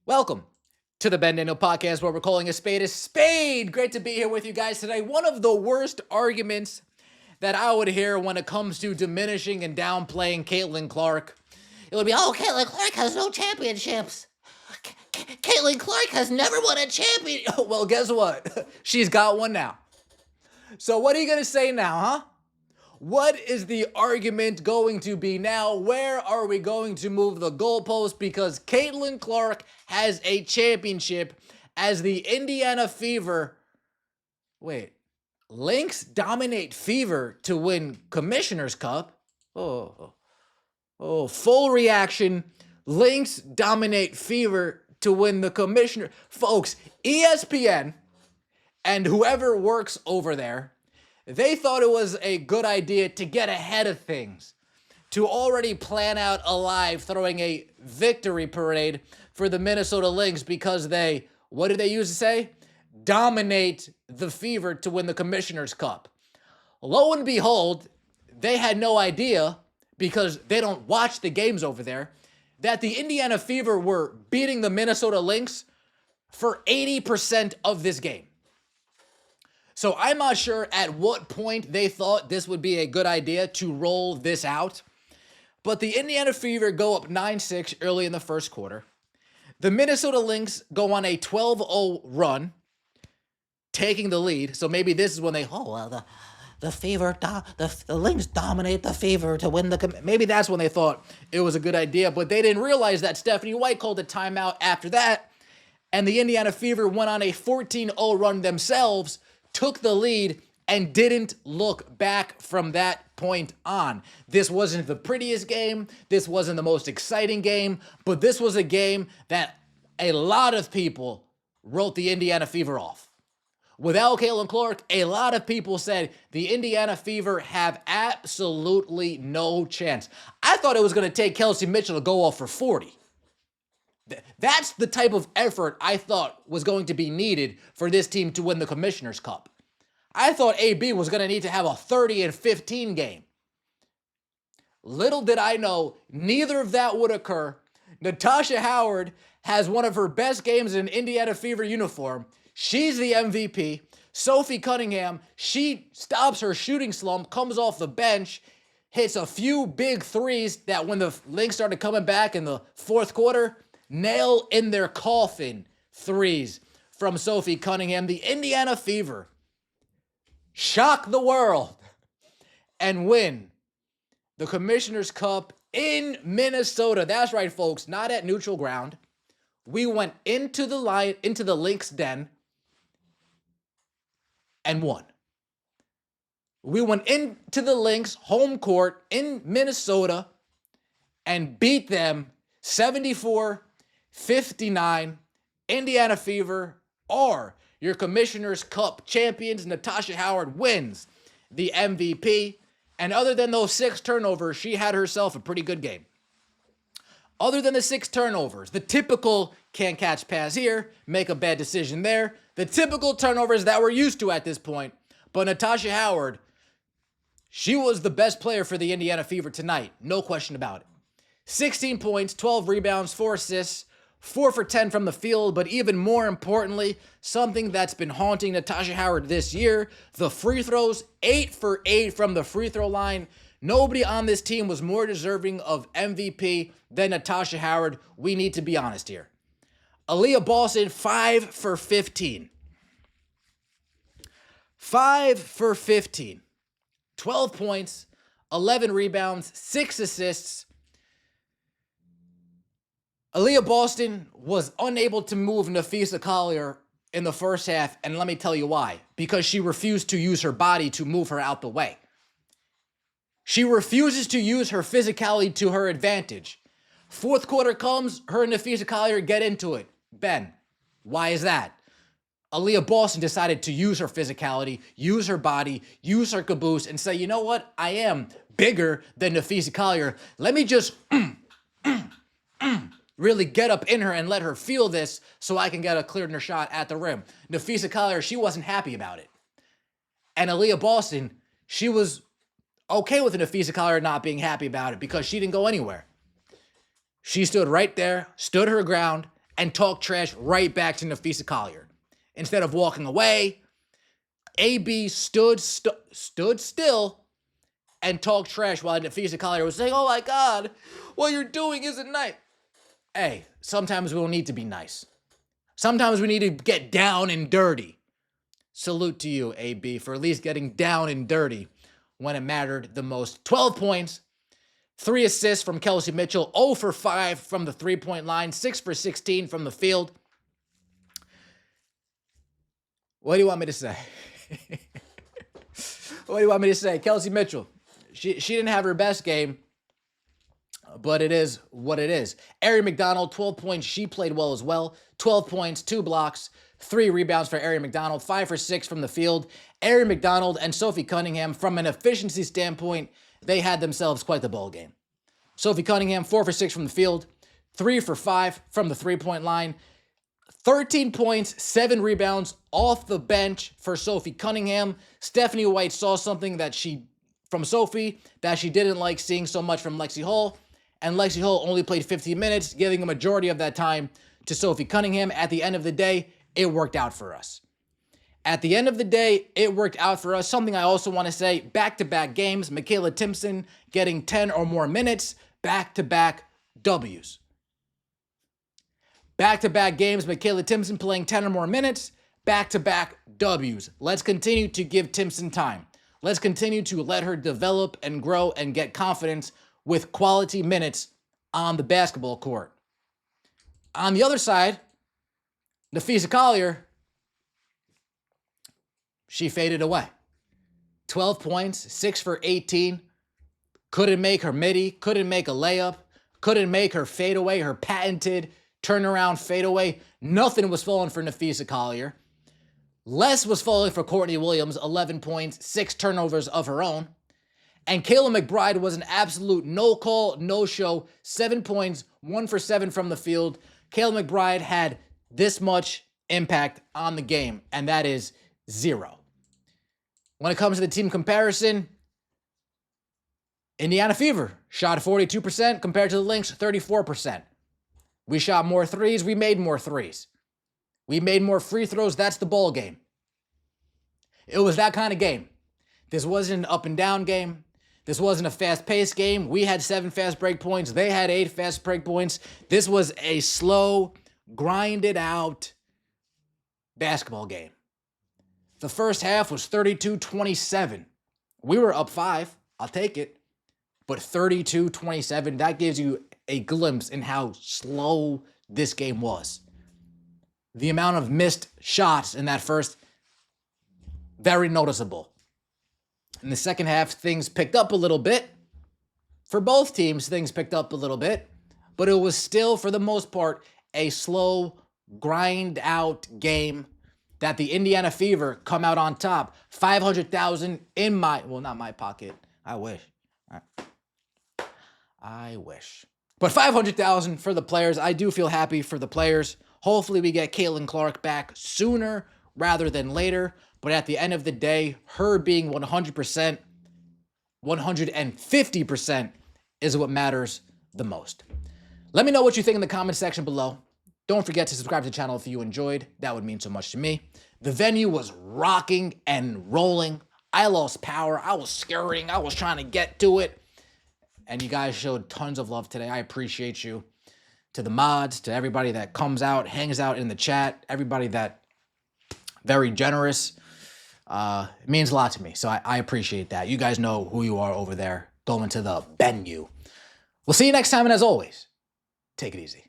Welcome to the Ben Daniel podcast where we're calling a spade. Great to be here with you guys today. One of the worst arguments that I would hear when it comes to diminishing and downplaying Caitlin Clark. It would be, oh, Caitlin Clark has no championships. Caitlin Clark has never won a championship. Well, guess what? She's got one now. So what are you going to say now, huh? What is the argument going to be now? Where are we going to move the goalpost? Because Caitlin Clark has a championship as the Indiana Fever. Wait, Lynx dominate Fever to win Commissioner's Cup? Full reaction. Lynx dominate Fever to win the Commissioner. Folks, ESPN and whoever works over there, they thought it was a good idea to get ahead of things, to already plan out a live throwing a victory parade for the Minnesota Lynx because they, what did they use to say? Dominate the Fever to win the Commissioner's Cup. Lo and behold, they had no idea, because they don't watch the games over there, that the Indiana Fever were beating the Minnesota Lynx for 80% of this game. So I'm not sure at what point they thought this would be a good idea to roll this out. But the Indiana Fever go up 9-6 early in the first quarter. The Minnesota Lynx go on a 12-0 run, taking the lead. So maybe this is when they, the Fever, the Lynx dominate the Fever to win the, maybe that's when they thought it was a good idea. But they didn't realize that Stephanie White called a timeout after that. And the Indiana Fever went on a 14-0 run themselves, took the lead, and didn't look back from that point on. This wasn't the prettiest game. This wasn't the most exciting game. But this was a game that a lot of people wrote the Indiana Fever off. Without Caitlin Clark, a lot of people said the Indiana Fever have absolutely no chance. I thought it was going to take Kelsey Mitchell to go off for 40. That's the type of effort I thought was going to be needed for this team to win the Commissioner's Cup. I thought AB was going to need to have a 30-15 game. Little did I know, neither of that would occur. Natasha Howard has one of her best games in Indiana Fever uniform. She's the MVP. Sophie Cunningham, she stops her shooting slump, comes off the bench, hits a few big threes that when the Lynx started coming back in the fourth quarter, nail in their coffin threes from Sophie Cunningham. The Indiana Fever shock the world and win the Commissioner's Cup in Minnesota. That's right, folks, not at neutral ground. We went into the Lynx den and won. We went into the Lynx home court in Minnesota and beat them 74-59. Indiana Fever are your Commissioner's Cup champions. Natasha Howard wins the MVP. And other than those 6 turnovers, she had herself a pretty good game. Other than the 6 turnovers, the typical can't catch pass here, make a bad decision there, the typical turnovers that we're used to at this point. But Natasha Howard, she was the best player for the Indiana Fever tonight. No question about it. 16 points, 12 rebounds, 4 assists, 4 for 10 from the field, but even more importantly, something that's been haunting Natasha Howard this year, the free throws, 8 for 8 from the free throw line. Nobody on this team was more deserving of MVP than Natasha Howard. We need to be honest here. Aaliyah Boston, 5 for 15. 5 for 15. 12 points, 11 rebounds, 6 assists. Aaliyah Boston was unable to move Nafisa Collier in the first half, and let me tell you why. Because she refused to use her body to move her out the way. She refuses to use her physicality to her advantage. Fourth quarter comes, her and Nafisa Collier get into it. Ben, why is that? Aaliyah Boston decided to use her physicality, use her body, use her caboose, and say, you know what? I am bigger than Nafisa Collier. Let me just really get up in her and let her feel this so I can get a clear shot at the rim. Nafisa Collier, she wasn't happy about it. And Aaliyah Boston, she was okay with Nafisa Collier not being happy about it because she didn't go anywhere. She stood right there, stood her ground, and talk trash right back to Nafisa Collier. Instead of walking away, AB stood still and talked trash while Nafisa Collier was saying, "Oh my God, what you're doing isn't nice." Hey, sometimes we don't need to be nice. Sometimes we need to get down and dirty. Salute to you, AB, for at least getting down and dirty when it mattered the most. 12 points, 3 assists from Kelsey Mitchell, 0 for 5 from the three-point line, 6 for 16 from the field. What do you want me to say? What do you want me to say? Kelsey Mitchell, she didn't have her best game, but it is what it is. Ari McDonald, 12 points. She played well as well. 12 points, 2 blocks, 3 rebounds for Ari McDonald, 5 for 6 from the field. Ari McDonald and Sophie Cunningham, from an efficiency standpoint, they had themselves quite the ball game. Sophie Cunningham, 4 for 6 from the field, 3 for 5 from the three-point line, 13 points, 7 rebounds off the bench for Sophie Cunningham. Stephanie White saw something from Sophie that she didn't like seeing so much from Lexi Hall, and Lexi Hall only played 15 minutes, giving a majority of that time to Sophie Cunningham. At the end of the day, it worked out for us. At the end of the day, it worked out for us. Something I also want to say, back-to-back games, Michaela Timpson getting 10 or more minutes, back-to-back W's. Back-to-back games, Michaela Timpson playing 10 or more minutes, back-to-back W's. Let's continue to give Timpson time. Let's continue to let her develop and grow and get confidence with quality minutes on the basketball court. On the other side, Nafisa Collier, she faded away. 12 points, 6 for 18. Couldn't make her midi, couldn't make a layup, couldn't make her fadeaway, her patented turnaround fadeaway. Nothing was falling for Nafisa Collier. Less was falling for Courtney Williams, 11 points, 6 turnovers of her own. And Kayla McBride was an absolute no-call, no-show, 7 points, 1 for 7 from the field. Kayla McBride had this much impact on the game, and that is 0. When it comes to the team comparison, Indiana Fever shot 42% compared to the Lynx, 34%. We shot more threes, we made more threes. We made more free throws, that's the ball game. It was that kind of game. This wasn't an up and down game. This wasn't a fast-paced game. We had 7 fast break points. They had 8 fast break points. This was a slow, grinded-out basketball game. The first half was 32-27. We were up 5. I'll take it. But 32-27, that gives you a glimpse in how slow this game was. The amount of missed shots in that first, very noticeable. In the second half, things picked up a little bit. For both teams, things picked up a little bit. But it was still, for the most part, a slow, grind-out game that the Indiana Fever come out on top. $500,000 in my, well, not my pocket. I wish. I wish. But $500,000 for the players. I do feel happy for the players. Hopefully we get Caitlin Clark back sooner rather than later. But at the end of the day, her being 100%, 150% is what matters the most. Let me know what you think in the comment section below. Don't forget to subscribe to the channel if you enjoyed. That would mean so much to me. The venue was rocking and rolling. I lost power. I was scurrying. I was trying to get to it. And you guys showed tons of love today. I appreciate you. To the mods, to everybody that comes out, hangs out in the chat, everybody that very generous. It means a lot to me. So I appreciate that. You guys know who you are over there going to the venue. We'll see you next time. And as always, take it easy.